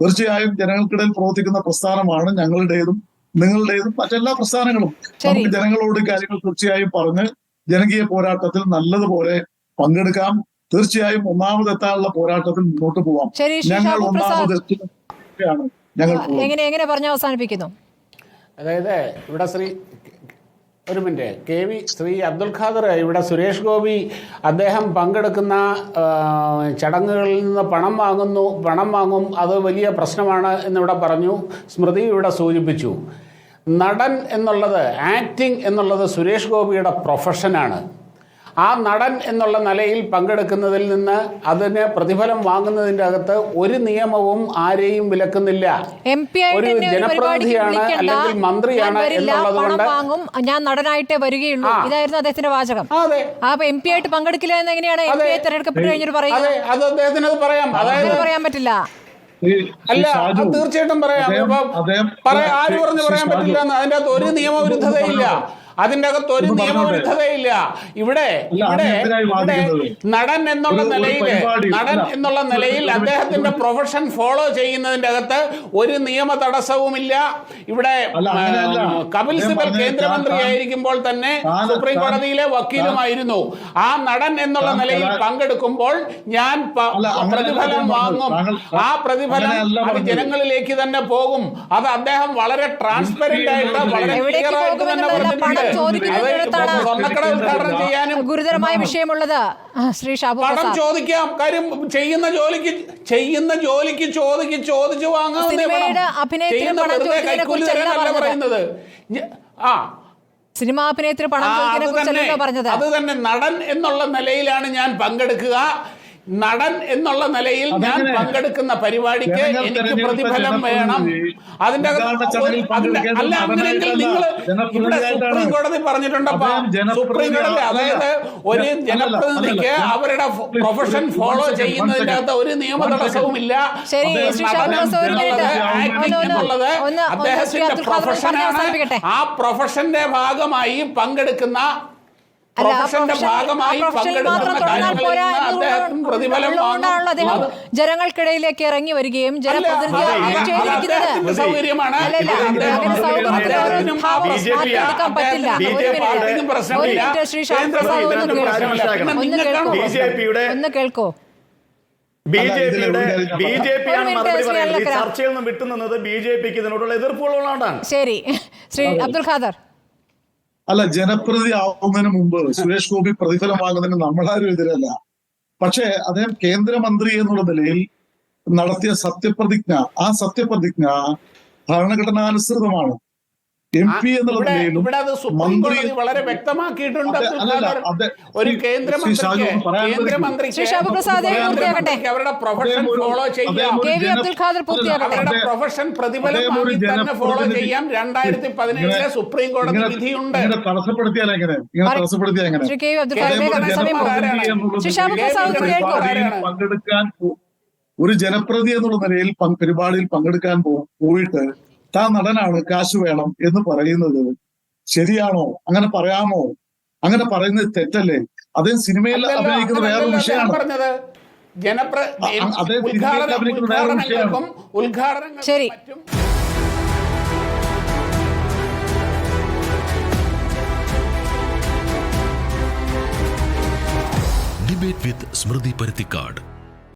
തീർച്ചയായും ജനങ്ങൾക്കിടയിൽ പ്രവർത്തിക്കുന്ന പ്രസ്ഥാനമാണ് ഞങ്ങളുടേതും നിങ്ങളുടേതും മറ്റെല്ലാ പ്രസ്ഥാനങ്ങളും. നമുക്ക് ജനങ്ങളോട് കാര്യങ്ങൾ തീർച്ചയായും പറഞ്ഞ് ജനകീയ പോരാട്ടത്തിൽ നല്ലതുപോലെ പങ്കെടുക്കാം. തീർച്ചയായും ഒന്നാമതെത്താനുള്ള പോരാട്ടത്തിൽ മുന്നോട്ട് പോവാം. ഞങ്ങൾ ഒന്നാമതെത്തുകയാണ്. ഞങ്ങൾ എങ്ങനെ പറഞ്ഞ് അവസാനിപ്പിക്കുന്നു? അതായത് ഇവിടെ ഒരു മിനിറ്റ് ശ്രീ അബ്ദുൽ ഖാദർ, ഇവിടെ സുരേഷ് ഗോപി അദ്ദേഹം പങ്കെടുക്കുന്ന ചടങ്ങുകളിൽ നിന്ന് പണം വാങ്ങും, അത് വലിയ പ്രശ്നമാണ് എന്നിവിടെ പറഞ്ഞു. സ്മൃതി ഇവിടെ സൂചിപ്പിച്ചു, നടൻ എന്നുള്ളത്, ആക്ടിങ് എന്നുള്ളത് സുരേഷ് ഗോപിയുടെ പ്രൊഫഷനാണ്. ആ നടൻ എന്നുള്ള നിലയിൽ പങ്കെടുക്കുന്നതിൽ നിന്ന് അതിന് പ്രതിഫലം വാങ്ങുന്നതിൻ്റെ അകത്ത് ഒരു നിയമവും ആരെയും വിലക്കുന്നില്ല. ഒരു ജനപ്രതിനിധിയാണ് അല്ലെങ്കിൽ മന്ത്രിയാണ് എന്നുള്ളത് കൊണ്ട് ഞാൻ നടനായിട്ടേ വരികയുള്ളൂ, ഇതായിരുന്നു അദ്ദേഹത്തിന്റെ വാചകം. അപ്പൊ MP ആയിട്ട് പങ്കെടുക്കില്ല എന്ന് എങ്ങനെയാണ് MP ആയി തെരഞ്ഞെടുക്കപ്പെട്ട് കഴിഞ്ഞിട്ട് പറയുന്നത്? അത് അദ്ദേഹത്തിന് പറയാം, അതായത് പറയാൻ പറ്റില്ല. അല്ല, തീർച്ചയായിട്ടും പറയാം. ആര് പറഞ്ഞു പറയാൻ പറ്റില്ല? അതിന്റെ അകത്ത് ഒരു നിയമവിരുദ്ധതയില്ല, അതിൻ്റെ അകത്ത് ഒരു നിയമവിരുദ്ധതയില്ല. ഇവിടെ നടൻ എന്നുള്ള നിലയിൽ അദ്ദേഹത്തിന്റെ പ്രൊഫഷൻ ഫോളോ ചെയ്യുന്നതിന്റെ അകത്ത് ഒരു നിയമ തടസ്സവുമില്ല. ഇവിടെ കപിൽ സിബൽ കേന്ദ്രമന്ത്രി ആയിരിക്കുമ്പോൾ തന്നെ സുപ്രീം കോടതിയിലെ വക്കീലുമായിരുന്നു. ആ നടൻ എന്നുള്ള നിലയിൽ പങ്കെടുക്കുമ്പോൾ ഞാൻ പ്രതിഫലം വാങ്ങും. ആ പ്രതിഫലം അത് ജനങ്ങളിലേക്ക് തന്നെ പോകും. അത് അദ്ദേഹം വളരെ ട്രാൻസ്പെറന്റ് ആയിട്ട് വളരെ ക്ലിയർ ആയിട്ട് തന്നെ പറഞ്ഞിട്ടുണ്ട്. ഗുരുതരമായ വിഷയമുള്ളത് ശ്രീ ഷാബു പണം ചോദിക്കാം. കാര്യം ചെയ്യുന്ന ജോലിക്ക് ചോദിച്ചു വാങ്ങാൻ പറയുന്നത്. സിനിമാ അഭിനയത്തിന് പണം ചോദിക്കുന്നതിനെ പറഞ്ഞത്. അത് തന്നെ നടൻ എന്നുള്ള നിലയിലാണ് ഞാൻ പങ്കെടുക്കുക. നടൻ എന്നുള്ള നിലയിൽ ഞാൻ പങ്കെടുക്കുന്ന പരിപാടിക്ക് എനിക്ക് പ്രതിഫലം വേണം. അതിന്റെ അല്ല, അങ്ങനെയെങ്കിൽ നിങ്ങൾ ഇവിടെ സുപ്രീം കോടതി പറഞ്ഞിട്ടുണ്ടപ്പോ, സുപ്രീം കോടതി അതായത് ഒരു ജനപ്രതിനിധിക്ക് അവരുടെ പ്രൊഫഷൻ ഫോളോ ചെയ്യുന്നതിന്റെ അകത്ത് ഒരു നിയമ തടസ്സവുമില്ല. എന്നുള്ളത് അദ്ദേഹത്തിന്റെ പ്രൊഫഷനാണ്. ആ പ്രൊഫഷന്റെ ഭാഗമായി പങ്കെടുക്കുന്ന ജനങ്ങൾക്കിടയിലേക്ക് ഇറങ്ങി വരികയും ഒന്ന് കേൾക്കോ? ചർച്ചയിൽ നിന്ന് വിട്ടുനിന്നത് BJPക്ക് ഇതിനോടുള്ള എതിർപ്പുള്ളതുകൊണ്ടാണ്. ശരി, ശ്രീ അബ്ദുൽ ഖാദർ. അല്ല, ജനപ്രതിനിധി ആവുന്നതിന് മുമ്പ് സുരേഷ് ഗോപി പ്രതിഫലം വാങ്ങുന്നതിന് നമ്മളാരും എതിരല്ല. പക്ഷേ അദ്ദേഹം കേന്ദ്രമന്ത്രി എന്നുള്ള നിലയിൽ നടത്തിയ സത്യപ്രതിജ്ഞ, ആ സത്യപ്രതിജ്ഞ ഭരണഘടനാനുസൃതമാണ്. MP എന്നുള്ള നിലയിലും മന്ത്രി വളരെ വ്യക്തമാക്കിയിട്ടുണ്ട്. ഒരു കേന്ദ്രമന്ത്രിക്ക് അവരുടെ പ്രൊഫഷൻ ഫോളോ ചെയ്യാം, അവരുടെ പ്രൊഫഷൻ പ്രതിഫലം തന്നെ ഫോളോ ചെയ്യാം. 2017 സുപ്രീം കോടതി വിധിയുണ്ട്. തടസ്സപ്പെടുത്തിയാൽ എങ്ങനെ? പങ്കെടുക്കാൻ ഒരു ജനപ്രതിനിധി എന്നുള്ള നിലയിൽ പരിപാടിയിൽ പങ്കെടുക്കാൻ പോയിട്ട് താൻ നടനാണ്, കാശ് വേണം എന്ന് പറയുന്നത് ശരിയാണോ? അങ്ങനെ പറയാമോ? അങ്ങനെ പറയുന്നത് തെറ്റല്ലേ? അദ്ദേഹം സിനിമയിൽ അഭിനയിക്കുന്ന വേറൊരു വിഷയമാണ്. ശരി, ഡിബേറ്റ് വിത്ത് സ്മൃതി പരുത്തിക്കാട്.